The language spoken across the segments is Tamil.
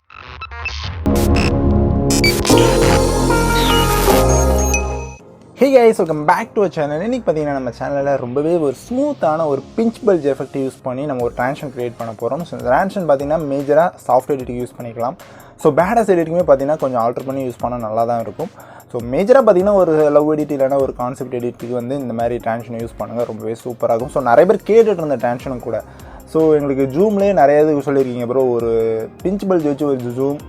Hey guys, welcome back to our channel. இன்னைக்கு பார்த்தீங்கன்னா நம்ம சேனலில் ரொம்பவே ஒரு ஸ்மூத்தான ஒரு பிஞ்ச் பல்ஜ் எஃபெக்ட் யூஸ் பண்ணி நம்ம ஒரு ட்ரான்ஷன் கிரியேட் பண்ண போகிறோம். ஸோ இந்த ட்ரான்ஷன் பார்த்தீங்கன்னா மேஜராக சாஃப்ட் எடிட்டிங் யூஸ் பண்ணிக்கலாம். ஸோ பேடாஸ் எடிட்டிங்குமே பார்த்தீங்கன்னா கொஞ்சம் ஆல்டர் பண்ணி யூஸ் பண்ணால் நல்லா தான் இருக்கும். ஸோ மேஜராக பார்த்தீங்கன்னா ஒரு லவ் எடிட் இல்லைனா ஒரு கான்செப்ட் எடிட்டுக்கு வந்து இந்த மாதிரி ட்ரான்ஷன் யூஸ் பண்ணுங்கள், ரொம்பவே சூப்பராகும். ஸோ நிறைய பேர் கேட்டுட்டு இருந்த ட்ரான்ஷனும் கூட. ஸோ எங்களுக்கு ஜூம்லேயே நிறைய இது சொல்லியிருக்கீங்க ப்ரோ, ஒரு பிஞ்ச் பல்ஜ் வச்சு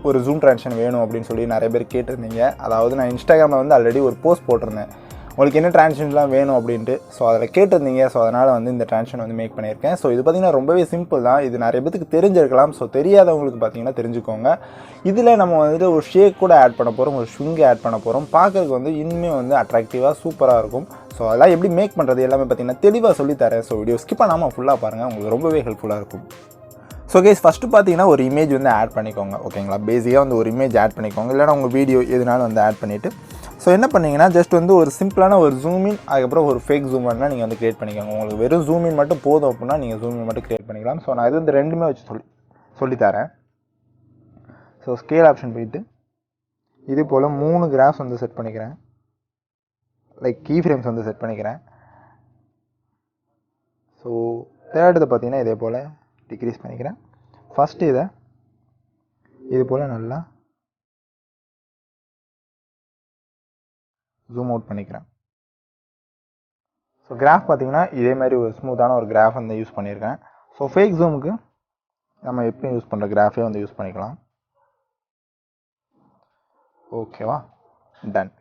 ஒரு ஜூம் ட்ரான்ஷன் வேணும் அப்படின்னு சொல்லி நிறைய பேர் கேட்டிருந்தீங்க. அதாவது நான் இன்ஸ்டாகிராமில் வந்து ஆல்ரெடி ஒரு போஸ்ட் போட்டிருந்தேன், உங்களுக்கு என்ன ட்ரான்ஷன்லாம் வேணும் அப்படின்ட்டு. ஸோ அதில் கேட்டிருந்தீங்க. ஸோ அதனால் வந்து இந்த ட்ரான்ஷன் வந்து மேக் பண்ணியிருக்கேன். ஸோ இது பார்த்திங்கன்னா ரொம்பவே சிம்பிள் தான். இது நிறைய பேருக்கு தெரிஞ்சிருக்கலாம். ஸோ தெரியாதவங்களுக்கு பார்த்திங்கன்னா தெரிஞ்சுக்கோங்க. இதில் நம்ம வந்துட்டு ஒரு ஷேக் கூட ஆட் பண்ண போகிறோம், ஒரு ஸ்விங்கை ஆட் பண்ண போகிறோம். பார்க்கறதுக்கு வந்து இன்னுமே வந்து அட்ராக்டிவாக சூப்பராக இருக்கும். ஸோ அதெல்லாம் எப்படி மேக் பண்ணுறது எல்லாமே பார்த்திங்கன்னா தெளிவாக சொல்லித்தரேன். ஸோ வீடியோ ஸ்கிப் பண்ணாமல் ஃபுல்லாக பாருங்கள், உங்களுக்கு ரொம்பவே ஹெல்ப்ஃபுல்லாக இருக்கும். ஸோ கேஸ் ஃபஸ்ட்டு பார்த்தீங்கன்னா ஒரு இமேஜ் வந்து ஆட் பண்ணிக்கோங்க, ஓகேங்களா? பேசிக்காக வந்து ஒரு இமேஜ் ஆட் பண்ணிக்கோங்க, இல்லைனா உங்கள் வீடியோ எதுனாலும் வந்து ஆட் பண்ணிவிட்டு ஸோ என்ன பண்ணிங்கன்னா ஜஸ்ட் வந்து ஒரு சிம்பிளான ஒரு ஜூமின், அதுக்கப்புறம் ஒரு ஃபேக் ஜூம் வேணால் நீங்கள் வந்து க்ரியேட் பண்ணிக்கோங்க. உங்களுக்கு வெறும் ஜூமின் மட்டும் போதும் அப்படின்னா நீங்கள் ஜூமின் மட்டும் க்ரியேட் பண்ணிக்கலாம். ஸோ நான் இது வந்து ரெண்டுமே வச்சு சொல்லித்தரேன். ஸோ ஸ்கேல் ஆப்ஷன் போயிட்டு இது போல் 3 கிராஃப்ஸ் வந்து செட் பண்ணிக்கிறேன், லைக் கீ ஃப்ரேம்ஸ் வந்து செட் பண்ணிக்கிறேன். ஸோ தேர்ட் இதை பார்த்தீங்கன்னா இதே போல் டிக்ரீஸ் பண்ணிக்கிறேன். ஃபஸ்ட்டு இதை இது போல் நல்லா ஜூம் அவுட் பண்ணிக்கிறேன். ஸோ கிராஃப் பார்த்தீங்கன்னா இதே மாதிரி ஒரு ஸ்மூத்தான ஒரு கிராஃப் வந்து யூஸ் பண்ணியிருக்கேன். ஸோ ஃபேக் ஜூமுக்கு நம்ம எப்பயும் யூஸ் பண்ணுற கிராஃபே வந்து யூஸ் பண்ணிக்கலாம். ஓகேவா, டன்.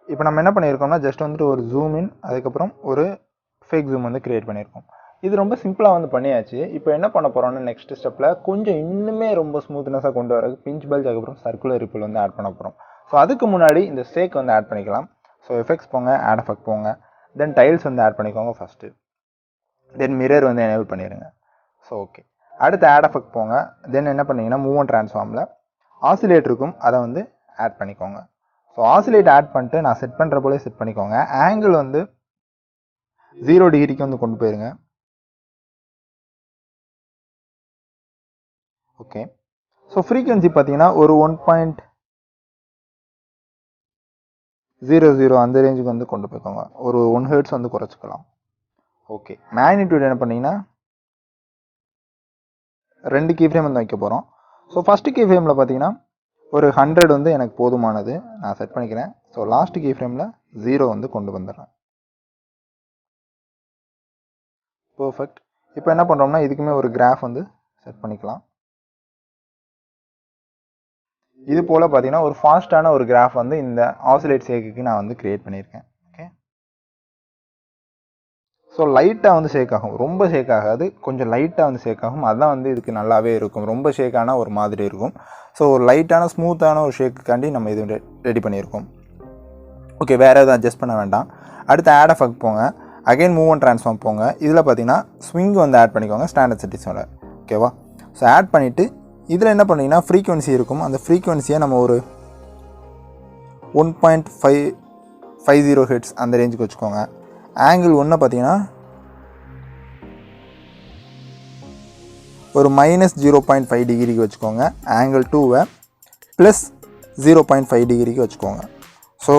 இப்போ நம்ம என்ன பண்ணியிருக்கோம்னா ஜஸ்ட் வந்துட்டு ஒரு ஜூம் இன், அதுக்கப்புறம் ஒரு ஃபேக் ஜூம் வந்து க்ரியேட் பண்ணியிருக்கோம். இது ரொம்ப சிம்பிளாக வந்து பண்ணியாச்சு. இப்போ என்ன பண்ண போகிறோம்னா நெக்ஸ்ட் ஸ்டெப்பில் கொஞ்சம் இன்னுமே ரொம்ப ஸ்மூத்னஸாக கொண்டு வரது பிஞ்ச் பல்ஜ், அதுக்கப்புறம் சர்க்குலர் ரிப்பிள் வந்து ஆட் பண்ண போகிறோம். ஸோ அதுக்கு முன்னாடி இந்த ஷேக் வந்து ஆட் பண்ணிக்கலாம். ஸோ எஃபெக்ட்ஸ் போங்க, ஆட் எஃபெக்ட் போங்க, தென் டைல்ஸ் வந்து ஆட் பண்ணிக்கோங்க ஃபஸ்ட்டு, தென் மிரர் வந்து எனேபிள் பண்ணிடுங்க. ஸோ ஓகே, அடுத்து ஆட் எஃபெக்ட் போங்க, தென் என்ன பண்ணிங்கன்னா மூவ் அண்ட் ட்ரான்ஸ்ஃபார்மில் ஆசிலேட் இருக்கும், அதை வந்து ஆட் பண்ணிக்கோங்க. ஸோ ஆசிலேட் ஆட் பண்ணிட்டு நான் செட் பண்ணுற போலே செட் பண்ணிக்கோங்க. ஆங்கிள் வந்து 0 டிகிரிக்கு வந்து கொண்டு போயிருங்க. ஓகே, ஸோ ஃப்ரீக்வன்சி பார்த்தீங்கன்னா ஒரு 1.00 அந்த ரேஞ்சுக்கு வந்து கொண்டு போய்க்கோங்க. ஒரு 1 ஹெர்ட்ஸ் வந்து குறைச்சிக்கலாம். ஓகே, மேக்னிடியூட் என்ன பண்ணிங்கன்னா 2 கீ ஃப்ரேம் வந்து வைக்க போகிறோம். ஸோ ஃபஸ்ட்டு கீ ஃப்ரேமில் பார்த்தீங்கன்னா ஒரு 100 வந்து எனக்கு போதுமானது, நான் செட் பண்ணிக்கிறேன். ஸோ லாஸ்ட் கீ ஃப்ரேமில் 0 வந்து கொண்டு வந்துடுறேன். பர்ஃபெக்ட். இப்போ என்ன பண்ணுறோம்னா இதுக்குமே ஒரு கிராஃப் வந்து செட் பண்ணிக்கலாம். இது போல் பார்த்தீங்கன்னா ஒரு ஃபாஸ்ட்டான ஒரு கிராஃப் வந்து இந்த ஆசிலேட் ஷேக்குக்கு நான் வந்து க்ரியேட் பண்ணியிருக்கேன். ஓகே, ஸோ லைட்டாக வந்து ஷேக் ஆகும், ரொம்ப ஷேக் ஆகாது, கொஞ்சம் லைட்டாக வந்து ஷேக் ஆகும். அதுதான் வந்து இதுக்கு நல்லாவே இருக்கும். ரொம்ப ஷேக்கான ஒரு மாதிரி இருக்கும். ஸோ ஒரு லைட்டான ஸ்மூத்தான ஒரு ஷேக்குக்காண்டி நம்ம இது ரெடி பண்ணியிருக்கோம். ஓகே, வேறு எதுவும் அட்ஜஸ்ட் பண்ண வேண்டாம். அடுத்து ஆட் எஃபெக்ட் போங்க, அகைன் மூவ் அண்ட் ட்ரான்ஸ்ஃபார்ம் போங்க. இதில் பார்த்தீங்கன்னா ஸ்விங் வந்து ஆட் பண்ணிக்கோங்க ஸ்டாண்டர்ட் செட்டிங்ஸோட. ஓகேவா, ஸோ ஆட் பண்ணிவிட்டு இதில் என்ன பண்ணிங்கன்னா ஃப்ரீக்வன்சி இருக்கும், அந்த ஃப்ரீக்வன்சியை நம்ம ஒரு 1.550 ஹெர்ட்ஸ் அந்த ரேஞ்சுக்கு வச்சுக்கோங்க. ஆங்கிள் ஒன்று பார்த்தீங்கன்னா ஒரு -0.5 டிகிரிக்கு வச்சுக்கோங்க. ஆங்கிள் 2வை +0.5 டிகிரிக்கு வச்சுக்கோங்க. ஸோ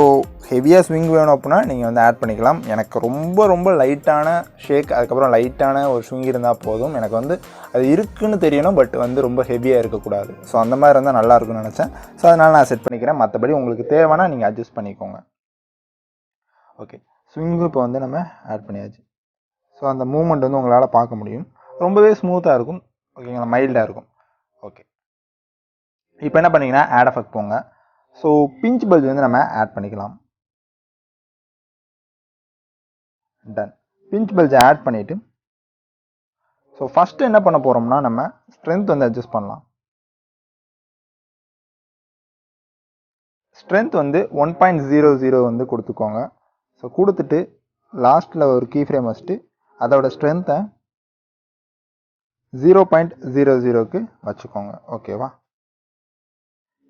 ஹெவியாக ஸ்விங் வேணும் அப்படின்னா நீங்கள் வந்து ஆட் பண்ணிக்கலாம். எனக்கு ரொம்ப லைட்டான ஷேக், அதுக்கப்புறம் லைட்டான ஒரு ஸ்விங் இருந்தால் போதும். எனக்கு வந்து அது இருக்குன்னு தெரியணும், பட் வந்து ரொம்ப ஹெவியாக இருக்கக்கூடாது. ஸோ அந்த மாதிரி இருந்தால் நல்லாயிருக்குன்னு நினச்சேன். ஸோ அதனால் நான் செட் பண்ணிக்கிறேன். மற்றபடி உங்களுக்கு தேவைன்னா நீங்கள் அட்ஜஸ்ட் பண்ணிக்கோங்க. ஓகே, ஸ்விங்கு இப்போ வந்து நம்ம ஆட் பண்ணியாச்சு. ஸோ அந்த மூமெண்ட் வந்து உங்களால் பார்க்க முடியும், ரொம்பவே ஸ்மூத்தாக இருக்கும். ஓகேங்களா, மைல்டாக இருக்கும். ஓகே, இப்போ என்ன பண்ணிங்கன்னா ஆட் எஃபெக்ட் போங்க. ஸோ பிஞ்ச் பல்ஜ் வந்து நம்ம ஆட் பண்ணிக்கலாம். டன். பிஞ்ச் பல்ஜை ஆட் பண்ணிவிட்டு ஸோ ஃபஸ்ட்டு என்ன பண்ண போகிறோம்னா நம்ம ஸ்ட்ரென்த் வந்து அட்ஜஸ்ட் பண்ணலாம். ஸ்ட்ரென்த் வந்து 1.00 வந்து கொடுத்துக்கோங்க. ஸோ கொடுத்துட்டு லாஸ்ட்டில் ஒரு கீ ஃப்ரேம் வச்சுட்டு அதோட ஸ்ட்ரென்த்தை 0.00க்கு வச்சுக்கோங்க. ஓகேவா,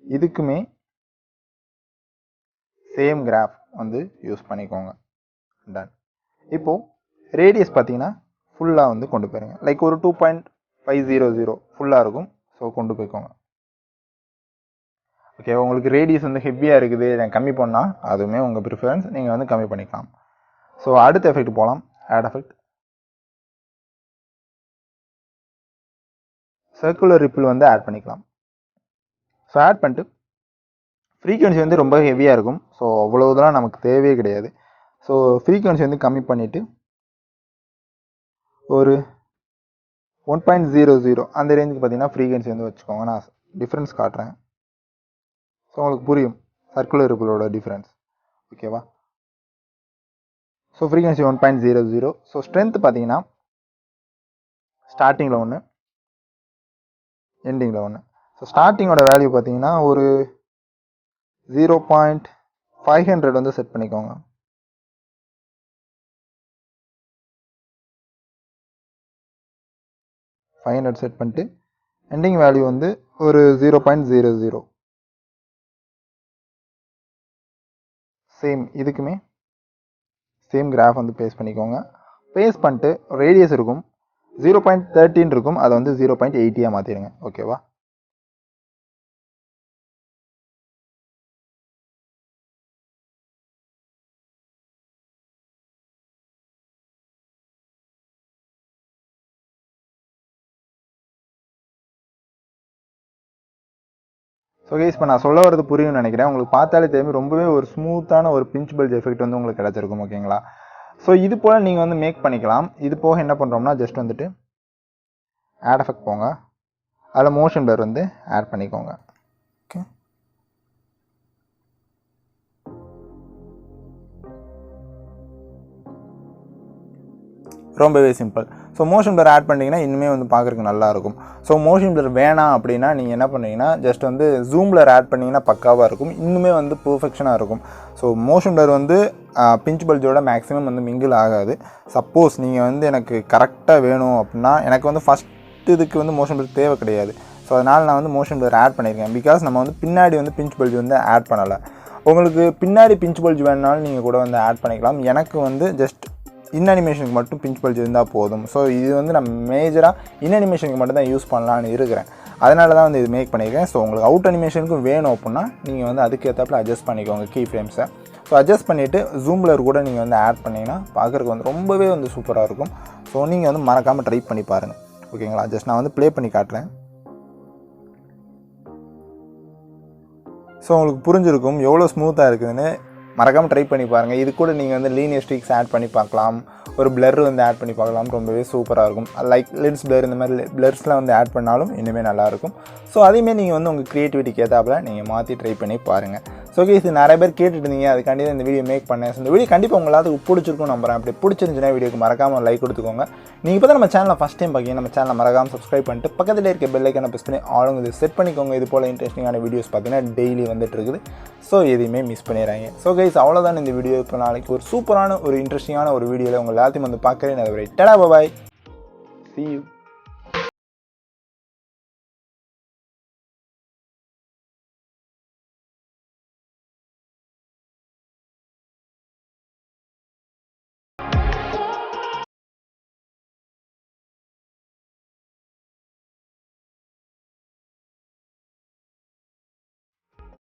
இதுக்குமே சேம் கிராஃப் வந்து யூஸ் பண்ணிக்கோங்க. டன். இப்போது ரேடியஸ் பார்த்தீங்கன்னா ஃபுல்லாக வந்து கொண்டு போயிருங்க, லைக் ஒரு 2.500 ஃபுல்லாக இருக்கும். ஸோ கொண்டு போய்க்கோங்க. ஓகே, உங்களுக்கு ரேடியஸ் வந்து ஹெவியாக இருக்குது, நான் கம்மி பண்ணால் அதுவுமே உங்கள் ப்ரிஃபரன்ஸ், நீங்கள் வந்து கம்மி பண்ணிக்கலாம். ஸோ அடுத்த எஃபெக்ட் போகலாம். Add effect. சர்க்குலர் ரிப்பிள் வந்து ஆட் பண்ணிக்கலாம். ஸோ ஆட் பண்ணிட்டு ஃப்ரீக்வன்சி வந்து ரொம்ப ஹெவியாக இருக்கும். ஸோ அவ்வளோதெல்லாம் நமக்கு தேவையே கிடையாது. ஸோ ஃப்ரீக்வன்சி வந்து கம்மி பண்ணிவிட்டு ஒரு 1.00 அந்த ரேஞ்சுக்கு பார்த்தீங்கன்னா ஃப்ரீக்வன்சி வந்து வச்சுக்கோங்க. நான் டிஃப்ரென்ஸ் காட்டுறேன். ஸோ உங்களுக்கு புரியும் சர்க்குலர் ரிப்பிளோட டிஃப்ரென்ஸ். ஓகேவா? So frequency 1.00. ஸோ ஸ்ட்ரென்த் பார்த்தீங்கன்னா ஸ்டார்டிங்கில் ஒன்று, எண்டிங்கில் ஒன்று. ஸோ ஸ்டார்டிங்கோட வேல்யூ பார்த்தீங்கன்னா ஒரு 0.500 வந்து செட் பண்ணிக்கோங்க. செட் பண்ணிட்டு எண்டிங் வேல்யூ வந்து ஒரு 0.00. சேம் இதுக்குமே சேம் கிராஃப் வந்து பேஸ்ட் பண்ணிக்கோங்க. பேஸ்ட் பண்ணிட்டு ரேடியஸ் இருக்கும் 0.13 இருக்கும், அதை வந்து 0.80 மாற்றிடுங்க. ஓகேவா? ஸோ கைஸ், இப்போ நான் சொல்ல வரது புரியும்னு நினைக்கிறேன். உங்களுக்கு பார்த்தாலே தெரியும் ரொம்பவே ஒரு ஸ்மூத்தான ஒரு பிஞ்ச் பல்ஜ் எஃபெக்ட் வந்து உங்களுக்கு கிடச்சிருக்கும். ஓகேங்களா? ஸோ இது போல் நீங்கள் வந்து மேக் பண்ணிக்கலாம். இது போக என்ன பண்ணுறோம்னா ஜஸ்ட் வந்துட்டு ஆட் எஃபெக்ட் போங்க, அதில் மோஷன் பிளர் வந்து ஆட் பண்ணிக்கோங்க. ஓகே, ரொம்பவே simple. So motion blur add பண்ணிங்கன்னா இன்னுமே வந்து பார்க்குறதுக்கு நல்லாயிருக்கும். ஸோ மோஷன் பிளர் வேணாம் அப்படின்னா நீங்கள் என்ன பண்ணுறீங்கன்னா ஜஸ்ட் வந்து ஜூம் பிளர் ஆட் பண்ணிங்கன்னா பக்காவாக இருக்கும், இன்னுமே வந்து பர்ஃபெக்ஷனாக இருக்கும். ஸோ மோஷன் பிளர் வந்து பிஞ்ச் பல்ஜோட மேக்ஸிமம் வந்து மிங்கிள் ஆகாது. சப்போஸ் நீங்கள் வந்து எனக்கு கரெக்டாக வேணும் அப்படின்னா, எனக்கு வந்து ஃபஸ்ட் இதுக்கு வந்து மோஷன் பிளர் தேவை கிடையாது. ஸோ அதனால் நான் வந்து மோஷன் பிளர் ஆட் பண்ணியிருக்கேன். பிகாஸ் நம்ம வந்து பின்னாடி வந்து பிஞ்ச் பல்ஜ் வந்து ஆட் பண்ணலை. உங்களுக்கு பின்னாடி பிஞ்ச் பல்ஜ் வேணுனாலும் நீங்கள் கூட வந்து ஆட் பண்ணிக்கலாம். எனக்கு வந்து ஜஸ்ட் இன் அனிமேஷனுக்கு மட்டும் பிஞ்ச் பல்ஜ் இருந்தால் போதும். ஸோ இது வந்து நான் மேஜராக இன் அனிமேஷனுக்கு மட்டும் தான் யூஸ் பண்ணலான்னு இருக்கிறேன். அதனால தான் வந்து இது மேக் பண்ணியிருக்கேன். ஸோ உங்களுக்கு அவுட் அனிமேஷனுக்கும் வேணும் அப்படின்னா நீங்கள் வந்து அதுக்கேற்றாப்புல அட்ஜஸ்ட் பண்ணிக்கோங்க கீ ஃப்ரேம்ஸை. ஸோ அட்ஜஸ்ட் பண்ணிவிட்டு ஜூம் பிளர் கூட நீங்கள் வந்து ஆட் பண்ணிங்கன்னா பார்க்குறதுக்கு வந்து ரொம்பவே வந்து சூப்பராக இருக்கும். ஸோ நீங்கள் வந்து மறக்காமல் ட்ரை பண்ணி பாருங்கள். ஓகேங்களா? ஜஸ்ட் நான் வந்து ப்ளே பண்ணி காட்டுறேன். ஸோ உங்களுக்கு புரிஞ்சிருக்கும் எவ்வளோ ஸ்மூத்தாக இருக்குதுன்னு. மறக்காமல் ட்ரை பண்ணி பாருங்கள். இது கூட நீங்கள் வந்து லீனியர் ஸ்ட்ரீக்ஸ் ஆட் பண்ணி பார்க்கலாம், ஒரு பிளர் வந்து ஆட் பண்ணி பார்க்கலாம். ரொம்பவே சூப்பராக இருக்கும். லைக் லென்ஸ் பிளர் இந்த மாதிரி பிளர்ஸ்லாம் வந்து ஆட் பண்ணாலும் இன்னுமே நல்லாயிருக்கும். ஸோ அதேமாரி நீங்கள் வந்து உங்கள் க்ரியேட்டிவிட்டிக்கு ஏற்றாப்புல நீங்கள் மாற்றி ட்ரை பண்ணி பாருங்கள். ஸோ இது நிறைய பேர் கேட்டுட்டு இருந்தீங்க, அதுக்காண்டி தான் இந்த வீடியோ மேக் பண்ணேன். ஸோ இந்த வீடியோ கண்டிப்பாக உங்களுக்கு பிடிச்சிருக்கும் நம்புறேன். அப்படி பிடிச்சிருந்துச்சுன்னா வீடியோக்கு மறக்காமல் லைக் கொடுத்துக்கோங்க. நீங்கள் இப்போ தான் நம்ம சேனலை ஃபஸ்ட் டைம் பார்க்கிங்க, நம்ம சேனலை மறக்காமல் சப்ஸ்கிரைப் பண்ணிட்டு பக்கத்தில் இருக்க பெல் ஐக்கானை ப்ரெஸ் பண்ணி ஆளுங்க இது செட் பண்ணிக்கோங்க. இது போல் இன்ட்ரெஸ்டிங்கான வீடியோஸ் பார்த்தீங்கன்னா டெய்லி வந்துட்டு இருக்குது. ஸோ எதையுமே மிஸ் பண்ணிடுறாங்க. ஸோ கைஸ், அவ்வளோதான் இந்த வீடியோ. இப்போ நாளைக்கு ஒரு சூப்பரான ஒரு இன்ட்ரெஸ்டிங்கான ஒரு வீடியோவில் உங்கள் எல்லாத்தையும் வந்து பார்க்குறேன். அது ஒரு டடா பாய், see you.